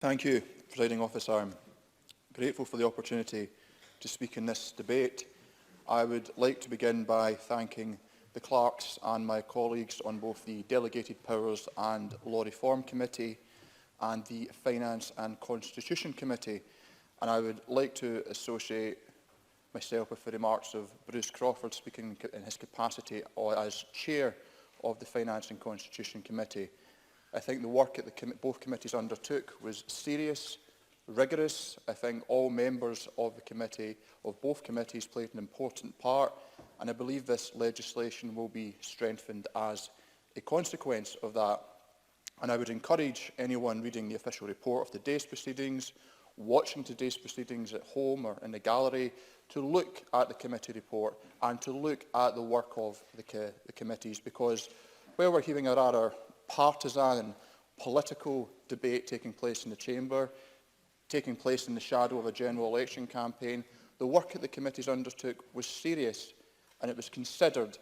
Thank you, Presiding Officer. I'm grateful for the opportunity to speak in this debate. I would like to begin by thanking the clerks and my colleagues on both the Delegated Powers and Law Reform Committee and the Finance and Constitution Committee. And I would like to associate myself with the remarks of Bruce Crawford speaking in his capacity as Chair of the Finance and Constitution Committee. I think the work that both committees undertook was serious, rigorous. I think all members of the committee, of both committees, played an important part, and I believe this legislation will be strengthened as a consequence of that. And I would encourage anyone reading the official report of today's proceedings, watching today's proceedings at home or in the gallery, to look at the committee report and to look at the work of the committees, because where we're hearing a rather partisan and political debate taking place in the chamber, taking place in the shadow of a general election campaign, the work that the committees undertook was serious and it was considered,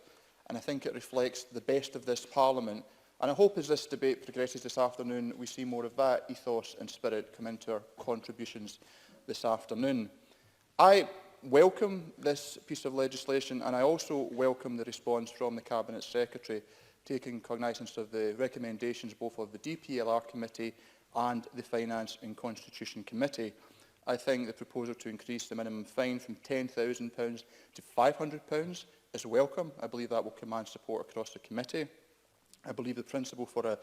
and I think it reflects the best of this Parliament. And I hope as this debate progresses this afternoon, we see more of that ethos and spirit come into our contributions this afternoon. I welcome this piece of legislation, and I also welcome the response from the Cabinet Secretary, taking cognizance of the recommendations both of the DPLR Committee and the Finance and Constitution Committee. I think the proposal to increase the minimum fine from £10,000 to £500 is welcome. I believe that will command support across the committee. I believe the principle for a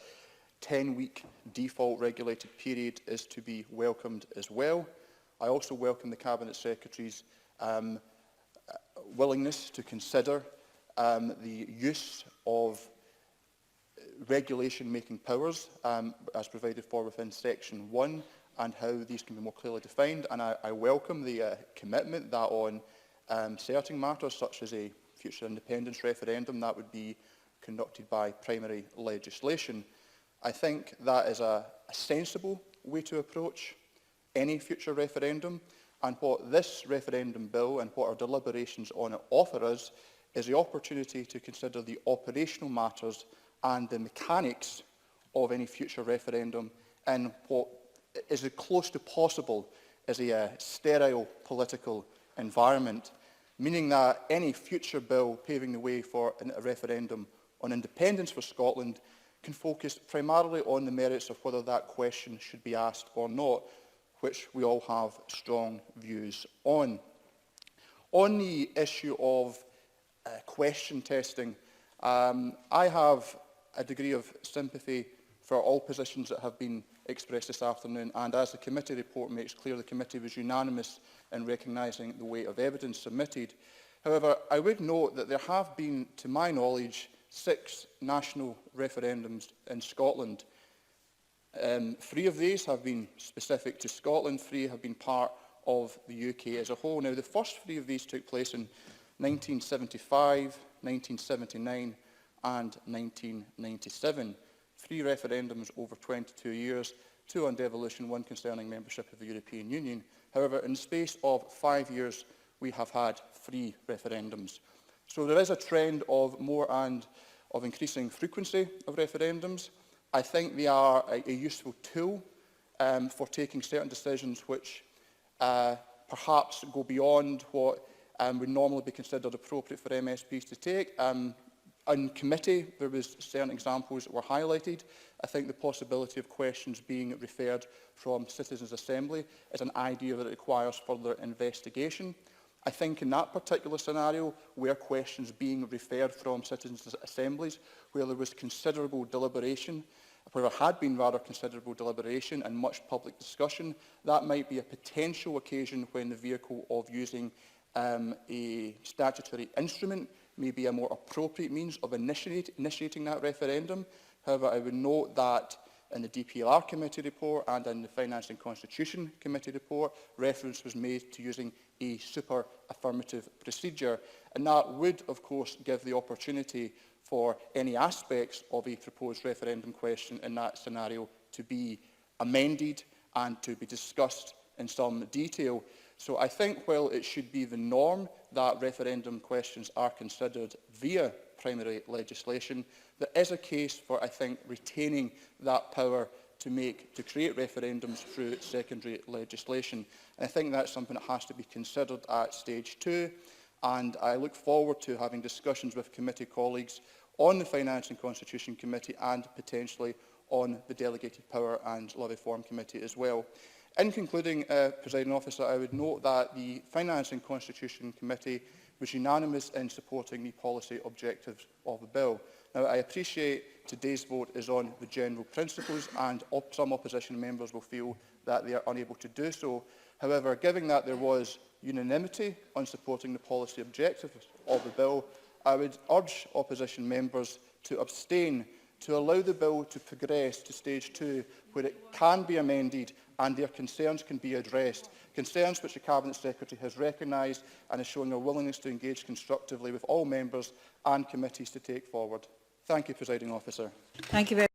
10-week default regulated period is to be welcomed as well. I also welcome the Cabinet Secretary's willingness to consider the use of regulation-making powers as provided for within Section 1 and how these can be more clearly defined. And I welcome the commitment that on certain matters such as a future independence referendum, that would be conducted by primary legislation. I think that is a sensible way to approach any future referendum, and what this referendum bill and what our deliberations on it offer us is the opportunity to consider the operational matters and the mechanics of any future referendum in what is as close to possible as a sterile political environment, meaning that any future bill paving the way for a referendum on independence for Scotland can focus primarily on the merits of whether that question should be asked or not, which we all have strong views on. On the issue of question testing, I have a degree of sympathy for all positions that have been expressed this afternoon, and as the committee report makes clear, the committee was unanimous in recognising the weight of evidence submitted. However, I would note that there have been, to my knowledge, 6 national referendums in Scotland. 3 of these have been specific to Scotland, 3 have been part of the UK as a whole. Now, the first 3 of these took place in 1975, 1979 and 1997. 3 referendums over 22 years, 2 on devolution, 1 concerning membership of the European Union. However, in the space of 5 years, we have had 3 referendums. So there is a trend of increasing frequency of referendums. I think they are a useful tool for taking certain decisions which perhaps go beyond what would normally be considered appropriate for MSPs to take. In committee, there was certain examples that were highlighted. I think the possibility of questions being referred from Citizens' Assembly is an idea that requires further investigation. I think in that particular scenario, where questions being referred from Citizens' Assemblies, where there was considerable deliberation, where there had been rather considerable deliberation and much public discussion, that might be a potential occasion when the vehicle of using a statutory instrument may be a more appropriate means of initiating that referendum. However, I would note that in the DPLR Committee report and in the Finance and Constitution Committee report, reference was made to using a super affirmative procedure, and that would, of course, give the opportunity for any aspects of a proposed referendum question in that scenario to be amended and to be discussed in some detail. So I think while it should be the norm that referendum questions are considered via primary legislation, there is a case for, I think, retaining that power to create referendums through secondary legislation. And I think that's something that has to be considered at stage 2, and I look forward to having discussions with committee colleagues on the Finance and Constitution Committee and potentially on the Delegated Power and Law Reform Committee as well. In concluding, Presiding Officer, I would note that the Finance and Constitution Committee was unanimous in supporting the policy objectives of the bill. Now, I appreciate today's vote is on the general principles, and some opposition members will feel that they are unable to do so. However, given that there was unanimity on supporting the policy objectives of the bill, I would urge opposition members to abstain, to allow the bill to progress to stage 2, where it can be amended and their concerns can be addressed, concerns which the Cabinet Secretary has recognised and is showing a willingness to engage constructively with all members and committees to take forward. Thank you, Presiding Officer. Thank you very